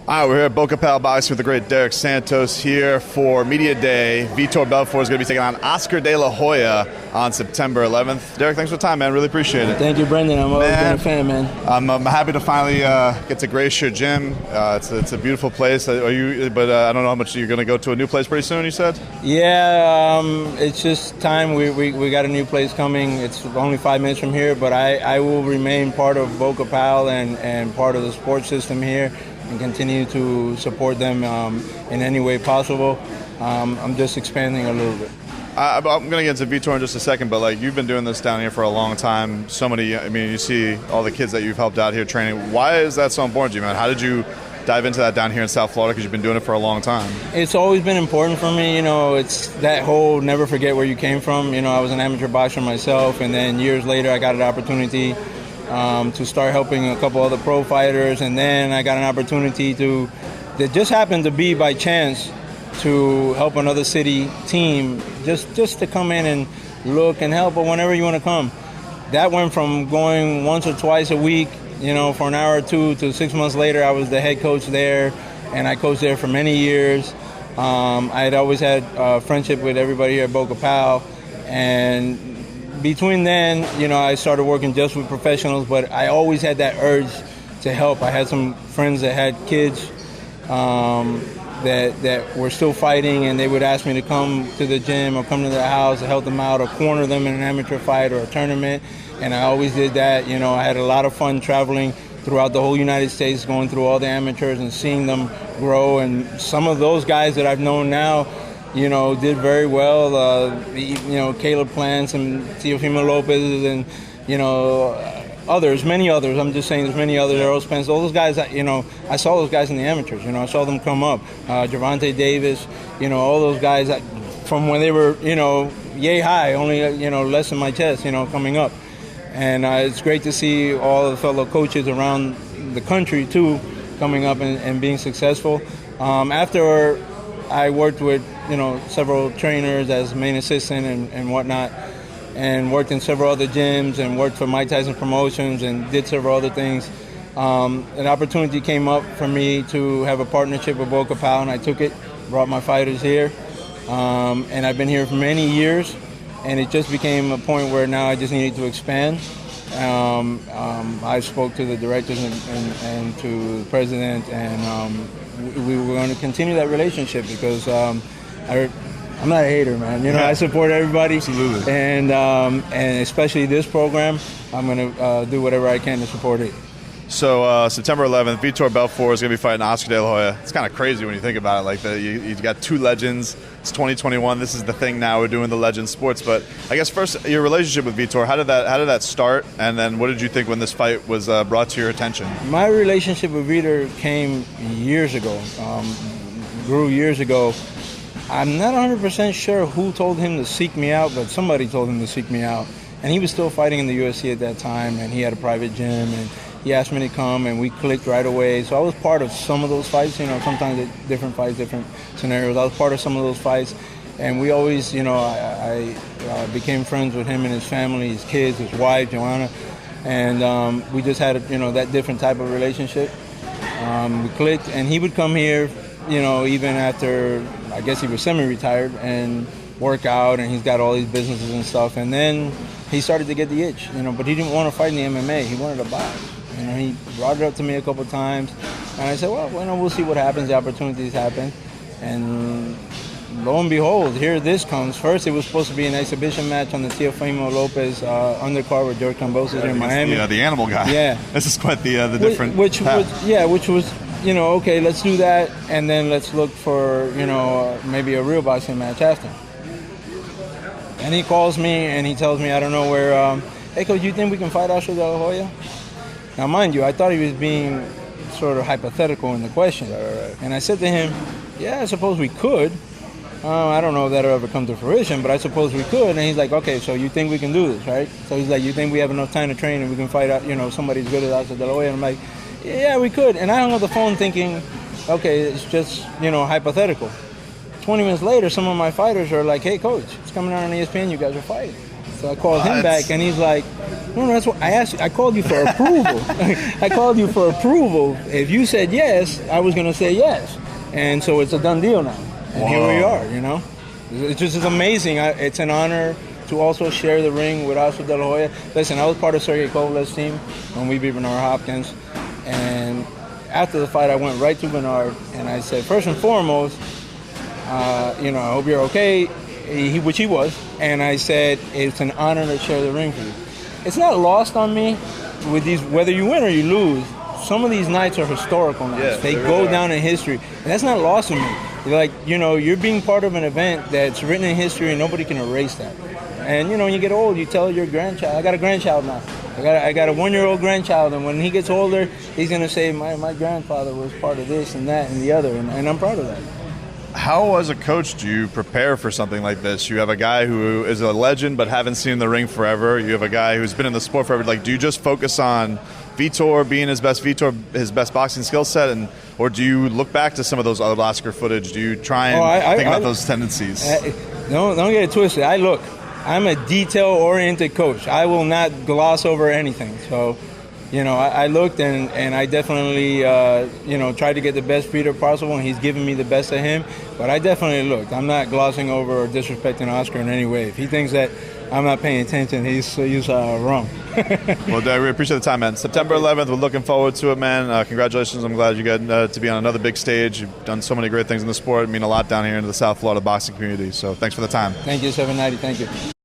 All right, we're here at Boca Pal Boxing with the great Derik Santos here for Media Day. Vitor Belfort is going to be taking on Oscar De La Hoya on September 11th. Derik, thanks for the time, man. Really appreciate it. Thank you, Brendan. I'm always been a fan, man. I'm happy to finally get to grace your gym. It's a beautiful place. I don't know how much you're going to go to a new place pretty soon, you said? Yeah, it's just time. We got a new place coming. It's only 5 minutes from here, but I will remain part of Boca Pal and part of the sports system here, and continue to support them in any way possible. I'm just expanding a little bit. I'm going to get into Vitor in just a second, but you've been doing this down here for a long time. You see all the kids that you've helped out here training. Why is that so important to you, man? How did you dive into that down here in South Florida? Because you've been doing it for a long time. It's always been important for me. It's that whole never forget where you came from. I was an amateur boxer myself, and then years later I got an opportunity to start helping a couple other pro fighters, and then I got an opportunity that just happened to be by chance to help another city team just to come in and look and help, but whenever you want to come. That went from going once or twice a week, for an hour or two, to 6 months later I was the head coach there, and I coached there for many years. I had always had friendship with everybody here at Boca Pal, and between then, I started working just with professionals, but I always had that urge to help. I had some friends that had kids that were still fighting, and they would ask me to come to the gym or come to their house to help them out or corner them in an amateur fight or a tournament, and I always did that. I had a lot of fun traveling throughout the whole United States, going through all the amateurs and seeing them grow, and some of those guys that I've known now did very well. Caleb Plants and Teofimo Lopez and, many others. I'm just saying there's many others. Errol Spence, all those guys, I saw those guys in the amateurs. I saw them come up. Gervonta Davis, all those guys from when they were, yay high, only, less than my chest, coming up. And it's great to see all the fellow coaches around the country, too, coming up and being successful. After I worked with, several trainers as main assistant and whatnot, and worked in several other gyms and worked for Mike Tyson Promotions and did several other things. An opportunity came up for me to have a partnership with Boca Pal, and I took it, brought my fighters here, and I've been here for many years, and it just became a point where now I just needed to expand. I spoke to the directors and to the president, and we were going to continue that relationship because I'm not a hater, man. I support everybody. Absolutely. And especially this program, I'm going to do whatever I can to support it. So September 11th, Vitor Belfort is going to be fighting Oscar De La Hoya. It's kind of crazy when you think about it like that. You've got two legends. It's 2021. This is the thing now. We're doing the legend sports. But I guess first, your relationship with Vitor, how did that start? And then what did you think when this fight was brought to your attention? My relationship with Vitor came years ago, grew years ago. I'm not 100% sure who told him to seek me out, but somebody told him to seek me out. And he was still fighting in the UFC at that time, and he had a private gym, and he asked me to come, and we clicked right away. So I was part of some of those fights, sometimes at different fights, different scenarios. I was part of some of those fights, and we always, I became friends with him and his family, his kids, his wife, Joanna, and we just had, that different type of relationship. We clicked, and he would come here, even after, I guess he was semi-retired, and work out, and he's got all these businesses and stuff. And then he started to get the itch, but he didn't want to fight in the MMA. He wanted to box. He brought it up to me a couple of times, and I said, well, we'll see what happens. The opportunities happen, and lo and behold, here this comes. First, it was supposed to be an exhibition match on the Teofimo Lopez undercard with George Cambosos here in Miami. The animal guy. Yeah, this is quite the different. Which was okay, let's do that, and then let's look for maybe a real boxing match after. And he calls me and he tells me, I don't know where. Hey, coach, you think we can fight Oscar De La Hoya? Now, mind you, I thought he was being sort of hypothetical in the question. Right. And I said to him, yeah, I suppose we could. I don't know if that'll ever come to fruition, but I suppose we could. And he's like, okay, so you think we can do this, right? So he's like, you think we have enough time to train and we can fight out, somebody as good as Oscar De La Hoya? And I'm like, yeah, we could. And I hung up the phone thinking, okay, it's just, hypothetical. 20 minutes later, some of my fighters are like, hey, coach, it's coming out on ESPN, you guys are fighting. So I called him back, and he's like, No, that's what I asked. I called you for approval. I called you for approval. If you said yes, I was going to say yes. And so it's a done deal now. And here we are, you know. It's just amazing. It's an honor to also share the ring with Oscar De La Hoya. Listen, I was part of Sergey Kovalev's team when we beat Bernard Hopkins. And after the fight, I went right to Bernard and I said, first and foremost, you know, I hope you're okay, which he was. And I said, it's an honor to share the ring for you. It's not lost on me with these, whether you win or you lose. Some of these nights are historical nights. Yeah, they go down in history. And that's not lost on me. Like, you know, you're being part of an event that's written in history and nobody can erase that. And, you know, when you get old, you tell your grandchild, I got a grandchild now. I got a 1-year-old grandchild, and when he gets older, he's going to say, my grandfather was part of this and that and the other, and I'm proud of that. How, as a coach, do you prepare for something like this? You have a guy who is a legend but haven't seen the ring forever. You have a guy who's been in the sport forever. Like, do you just focus on Vitor being his best boxing skill set, or do you look back to some of those old Oscar footage? Do you try and think about those tendencies? Don't get it twisted. I'm a detail-oriented coach. I will not gloss over anything. So, you know, I looked and I definitely, you know, tried to get the best Vitor possible, and he's given me the best of him. But I definitely looked. I'm not glossing over or disrespecting Oscar in any way. If he thinks that I'm not paying attention, he's wrong. Well, Derek, we appreciate the time, man. September 11th, we're looking forward to it, man. Congratulations. I'm glad you got to be on another big stage. You've done so many great things in the sport. It means a lot down here in the South Florida boxing community. So thanks for the time. Thank you, 790. Thank you.